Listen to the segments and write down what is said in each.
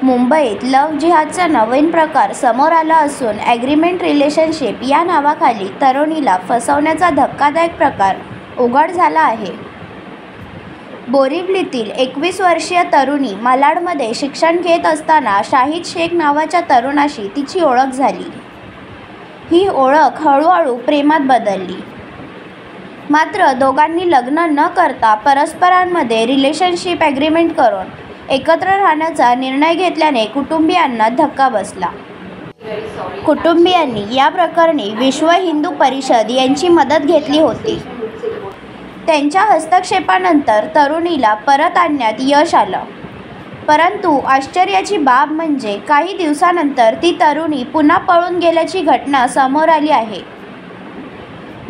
मुंबईत लव्ह जिहादचा नवीन प्रकार समोर आला असून ॲग्रीमेंट रिलेशनशिप या नावाखाली तरुणीला फसवण्याचा धक्कादायक प्रकार उघड झाला आहे. बोरिवलीतील 21 वर्षीय तरुणी मालाडमध्ये शिक्षण घेत असताना शाहिद शेख नावाच्या तरुणाशी तिची ओळख झाली. ही ओळख हळूहळू प्रेमात बदलली. मात्र दोघांनी लग्न न करता परस्परांमध्ये रिलेशनशिप ॲग्रीमेंट करून एकत्र राहण्याचा निर्णय घेतल्याने कुटुंबियांना धक्का बसला. कुटुंबियांनी या प्रकरणी विश्व हिंदू परिषद यांची मदत घेतली होती. त्यांच्या हस्तक्षेपानंतर तरुणीला परत आणण्यात यश आलं. परंतु आश्चर्याची बाब म्हणजे काही दिवसानंतर ती तरुणी पुन्हा पळून गेल्याची घटना समोर आली आहे.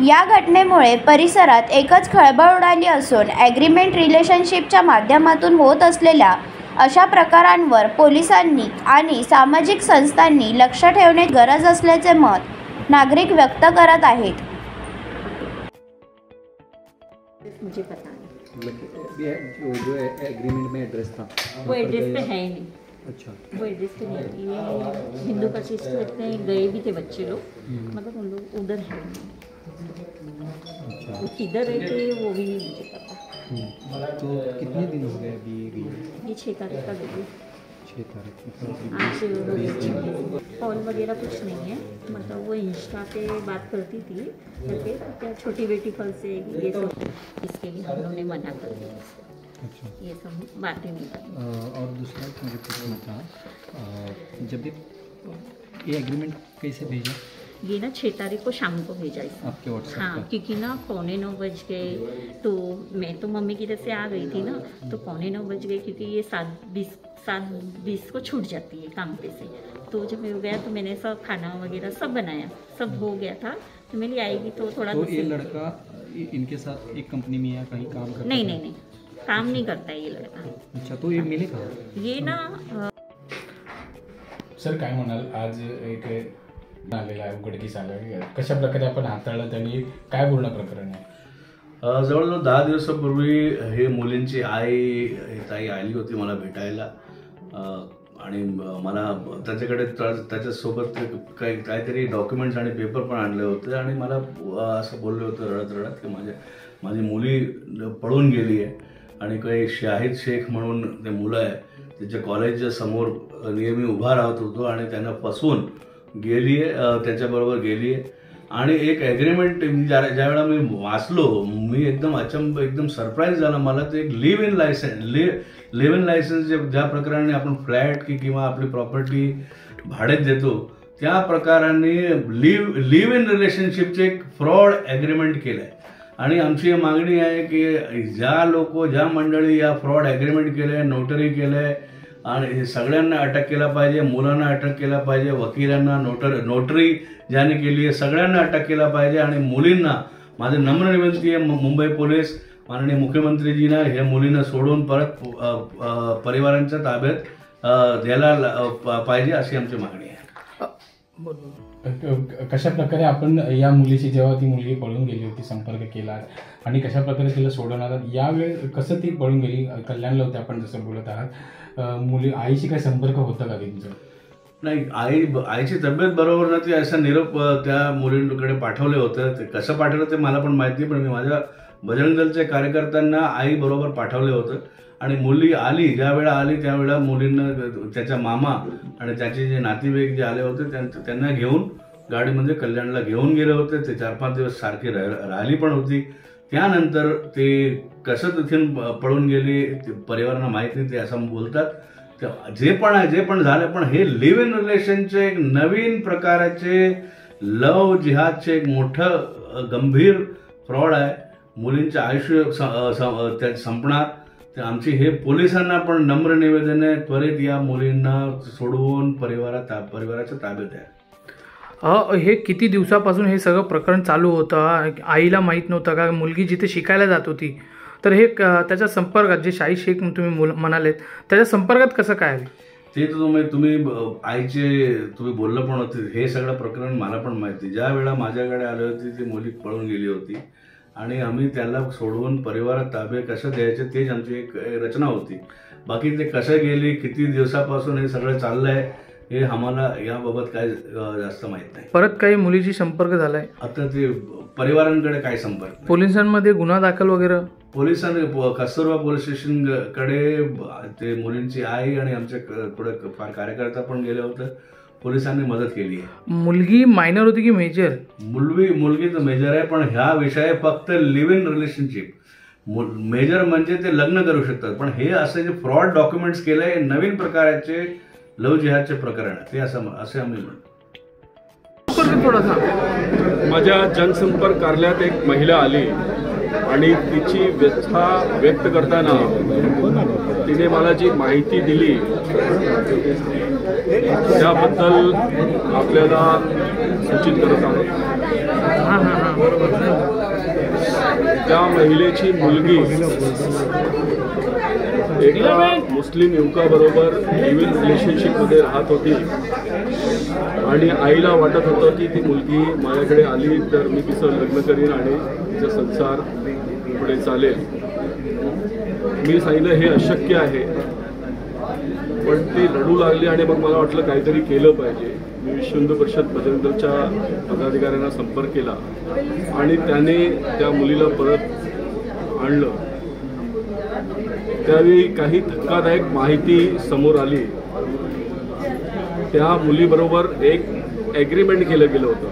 या घटनेमुळे परिसरात एकच खळबळ उडाली असून ॲग्रीमेंट रिलेशनशिपच्या माध्यमातून होत असलेल्या अशा प्रकारांवर पोलिसांनी आणि सामाजिक संस्थांनी लक्ष ठेवण्याची गरज असल्याचे मत नागरिक व्यक्त करत आहेत. मुझे पता नहीं जो एग्रीमेंट में एड्रेस था वो एड्रेस पे है ही नहीं. अच्छा, वो एड्रेस पे नहीं है. ये हिंदू का चीज करते हैं, गए भी थे बच्चे लोग, मतलब उन लोग उधर है नहीं. अच्छा. वो किधर रहते वो भी नहीं मुझे पता. तो कितने दिन हो गए अभी गई? ये 6 तारीख का गई. 6 तारीख आज कॉल वगैरह कुछ नहीं है. मतलब वो इंस्टा पे बात करती थी करके, क्या छोटी बेटी कल से ये सब, इसके लिए हम लोगों ने मना कर दिया. अच्छा, ये सब बातें नहीं करनी. और दूसरा मुझे पूछना था, जब ये एग्रीमेंट कैसे भेजा? ये ना 6 तारीख को शाम को भेजा इसने आपके व्हाट्सएप हाँ, पर? क्योंकि ना 9:15 बज गए. तो मैं तो मम्मी की तरफ से आ गई थी ना, तो 9:15 बज गए क्योंकि ये 7:20 को छूट जाती है काम पे से. तो जब मैं गया तो मैंने सब खाना वगैरह सब बनाया, सब हो गया था. तो मेरी आएगी तो थोड़ा. तो ये लड़का इनके साथ एक कंपनी में या कहीं काम करता नहीं था? नहीं नहीं, काम नहीं करता है ये लड़का. अच्छा, तो ये मिले कहाँ? ये ना सर काय म्हणाल, आज एक आलेला आहे, उघडकीस आलं, कशा प्रकारे आपण हाताळलं त्यांनी, काय पूर्ण प्रकरण आहे? जवळजवळ 10 दिवसापूर्वी हे मुलींची ताई आली होती मला भेटायला. आणि मला त्याच्याकडे त्याच्यासोबत काहीतरी डॉक्युमेंट्स आणि पेपर पण आणले होते. आणि मला असं बोलले होते रडत रडत की माझी मुली पळून गेली आहे. आणि काही शाहिद शेख म्हणून ते मुलं आहे, त्याच्या कॉलेजच्या समोर नेहमी उभा राहत होतो आणि त्यांना फसवून गेली आहे, त्याच्याबरोबर गेली आहे. आणि एक ॲग्रीमेंट ज्या वेळेला मी वाचलो, मी एकदम सरप्राईज झाला. मला ते एक लिव्ह इन लायसन्स ज्या प्रकाराने आपण फ्लॅट किंवा आपली प्रॉपर्टी भाड्यात देतो, त्या प्रकाराने लिव्ह इन रिलेशनशिपचे एक फ्रॉड ॲग्रीमेंट केलं आहे. आणि आमची मागणी आहे की ज्या मंडळी या फ्रॉड ॲग्रीमेंट केलं आहे, नोटरी केलं आहे, आणि सगळ्यांना अटक केला पाहिजे. मुलांना अटक केला पाहिजे, वकिलांना, नोटरी ज्याने केली आहे सगळ्यांना अटक केला पाहिजे. आणि मुलींना माझी नम्र विनंती आहे, मुंबई पोलीस माननीय मुख्यमंत्रीजींना ह्या मुलींना सोडून परत परिवारांच्या ताब्यात द्यायला पाहिजे अशी आमची मागणी आहे. कशा प्रकारे आपण या मुलीशी, जेव्हा ती मुलगी पळून गेली होती, संपर्क केला आणि कशा प्रकारे तिला सोडवणार, यावेळी कसं ती पळून गेली? कल्याणला होते आपण जसं बोलत आहात. आईशी काय संपर्क होता का तुमचा? नाही, आईची तब्येत बरोबर नव्हती असा निरोप त्या मुलींकडे पाठवले होतं. ते कसं पाठवलं ते मला पण माहिती, पण मी माझ्या बजरंग दलच्या कार्यकर्त्यांना आई बरोबर पाठवलं होतं. आणि मुली आली, ज्या वेळा आली त्यावेळेला मुलींना त्याच्या मामा आणि त्याचे जे नातेवाईक जे आले होते त्यांना घेऊन गाडीमध्ये कल्याणला घेऊन गेले होते. ते 4-5 दिवस सारखी राहिली पण होती. त्यानंतर ते कसं तिथून पळून गेली परिवारांना माहीत नाही, ते असं बोलतात. जे पण झालं, पण हे लिव्ह इन रिलेशनचे एक नवीन प्रकाराचे लव्ह जिहादचे एक मोठं गंभीर फ्रॉड आहे. मुलींचे आयुष्य संपणार. तर आमची हे पोलिसांना पण नम्र निवेदन आहे, त्वरित या मुलींना सोडवून परिवाराच्या ताब्यात आहे. हे किती दिवसापासून हे सगळं प्रकरण चालू होतं? आईला माहीत नव्हतं का? मुलगी जिथे शिकायला जात होती, तर हे त्याच्या संपर्कात जे शाहिद शेख तुम्ही म्हणालेत, त्याच्या संपर्कात कसं काय आले? ते तर तुम्ही आईचे तुम्ही बोललं पण होते. हे सगळं प्रकरण मला पण माहिती. ज्या वेळा माझ्याकडे आली होती ती मुली पळून गेली होती आणि आम्ही त्याला सोडवून परिवारात ताबे कसं द्यायचे तेच आमची एक रचना होती. बाकी ते कसं गेली, किती दिवसापासून हे सगळं चाललंय हे आम्हाला याबाबत काय जास्त माहित नाही. परत काही मुलीशी संपर्क झालाय? आता ते परिवारांकडे काय संपर्क नाही. पोलिसांमध्ये गुन्हा दाखल वगैरे? पोलिसांनी कस्तुरबा पोलीस स्टेशन कडे ते मुलींची आई आणि आमचे पुढे फार कार्यकर्ता पण गेले होते. पोलिसांनी मदत केली आहे. मुलगी मायनर होती की मेजर? मुलगी तर मेजर आहे, पण ह्या विषय फक्त लिव्ह इन रिलेशनशिप. मेजर म्हणजे ते लग्न करू शकतात, पण हे असे जे फ्रॉड डॉक्युमेंट्स केले नवीन प्रकारचे लव्ह जिहादचे प्रकरण ते असे आम्ही म्हणतो. माझ्या जनसंपर्क कार्यालयात एक महिला आली आणि तिची व्यथा व्यक्त करताना तिने मला जी माहिती दिली त्याबद्दल आपल्याला सूचित करत आहे. त्या महिलेची मुलगी एका मुस्लिम युवकाबरोबर लिव्ह इन रिलेशनशिपमध्ये राहत होती आणि आईला वाटत होतं की ती मुलगी माझ्याकडे आली तर मी तिचं लग्न करीन आणि तिचा संसार पुढे चालेल. मी सांगितलं हे अशक्य आहे, पण ती रडू लागली आणि मग मला वाटलं काहीतरी केलं पाहिजे. मी विश्व हिंदू परिषद बजरंग दलच्या पदाधिकाऱ्यांना संपर्क केला आणि त्याने त्या मुलीला परत आणलं. त्यावेळी काही धक्कादायक माहिती समोर आली. त्या मुलीबरोबर एक ॲग्रीमेंट केलं गेलं होतं.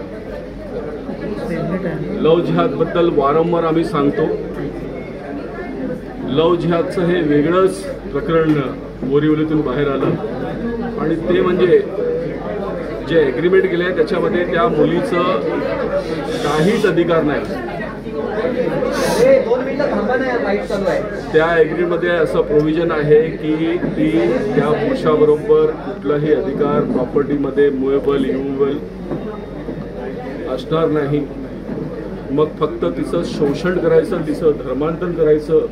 लव्ह जिहादबद्दल वारंवार आम्ही सांगतो. लव्ह जिहादचं हे वेगळंच प्रकरण बोरिवलीतून बाहेर आलं आणि ते म्हणजे जे ॲग्रीमेंट केले आहे त्याच्यामध्ये त्या मुलीचं काहीच अधिकार नाही. त्या ॲग्रीमेंटमध्ये असं प्रोव्हिजन आहे की ती त्या पुरुषाबरोबर कुठलाही अधिकार प्रॉपर्टीमध्ये मुवेबल इमुवेबल असणार नाही. मग फक्त तिचं शोषण करायचं, तिचं धर्मांतरण करायचं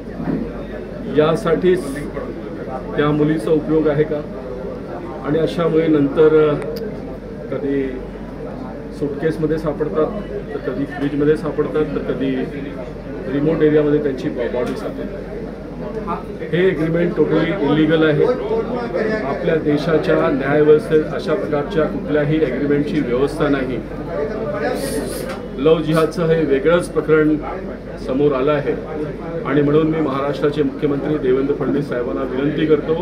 यासाठीच त्या मुलीचा उपयोग आहे का? आणि अशामुळे नंतर कधी सुटकेसमध्ये सापडतात, तर कधी फ्रीजमध्ये सापडतात, तर कधी रिमोट एरियामध्ये त्यांची बॉडी सापडते. हे एग्रीमेंट टोटली इलिगल आहे. आपल्या देशाच्या न्यायव्यवस्थेत अशा प्रकारच्या कुठल्याही एग्रीमेंटची व्यवस्था नाही. लव्ह जिहादचं हे वेगळंच प्रकरण समोर आलं आहे आणि म्हणून मी महाराष्ट्राचे मुख्यमंत्री देवेंद्र फडणवीस साहेबांना विनंती करतो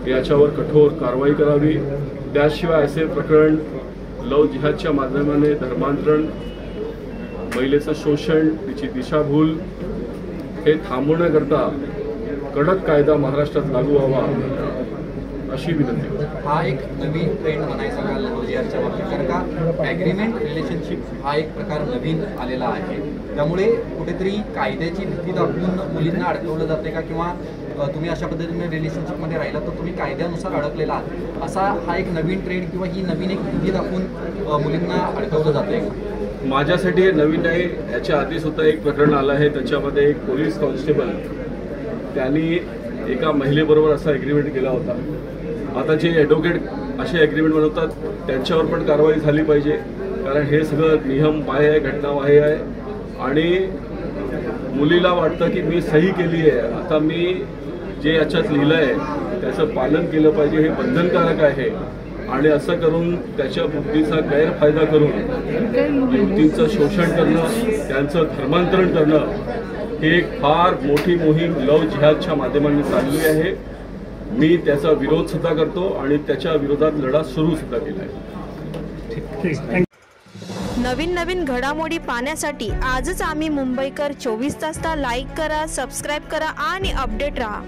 की याच्यावर कठोर कारवाई करावी. त्याशिवाय असे प्रकरण लव्ह जिहादच्या माध्यमाने धर्मांतरण, महिलेचं शोषण, तिची दिशाभूल हे थांबवण्याकरता कडक कायदा महाराष्ट्रात लागू व्हावा अशी विनंती. हा एक नवीन ट्रेंड म्हणायचा का लव्ह जिहादच्या बाबतीत? कारण का ॲग्रीमेंट रिलेशनशिप हा एक प्रकार नवीन आलेला आहे, त्यामुळे कुठेतरी कायद्याची भीती दाखवून मुलींना अडकवलं जाते का? किंवा तुम्ही अशा पद्धतीने रिलेशनशिपमध्ये राहिला तर तुम्ही कायद्यानुसार अडकलेला आहात, असा हा एक नवीन ट्रेंड किंवा ही नवीन एक भीती दाखवून मुलींना अडकवलं जाते का? माझ्यासाठी हे नवीन आहे. याच्या आधीसुद्धा एक प्रकरण आलं आहे. त्याच्यामध्ये एक पोलीस कॉन्स्टेबल त्यांनी एका महिलेबरोबर असा ॲग्रीमेंट केला होता. आता जे ॲडव्होकेट असे ॲग्रीमेंट बनवतात त्यांच्यावर पण कारवाई झाली पाहिजे, कारण हे सगळं नियम बाह्य आहे, घटना बाह्य आहे. आणि मुलीला वाटतं की मी सही केली आहे, आता मी जे याच्यात लिहिलं आहे त्याचं पालन केलं पाहिजे, हे बंधनकारक आहे. आणि असं करून त्याच्या बुद्धीचा गैरफायदा करून युवतींचं शोषण करणं, त्यांचं धर्मांतरण करणं ही एक फार मोठी मोहीम लव्ह जिहादच्या माध्यमाने चालली आहे. मी त्याचा विरोध सुद्धा करतो आणि त्याच्या विरोधात लढा सुरू सुद्धा केला आहे. नवीन घडामोडी पाहण्यासाठी आजच आम्ही मुंबईकर 24 तासला लाईक करा, सबस्क्राईब करा आणि अपडेट रहा.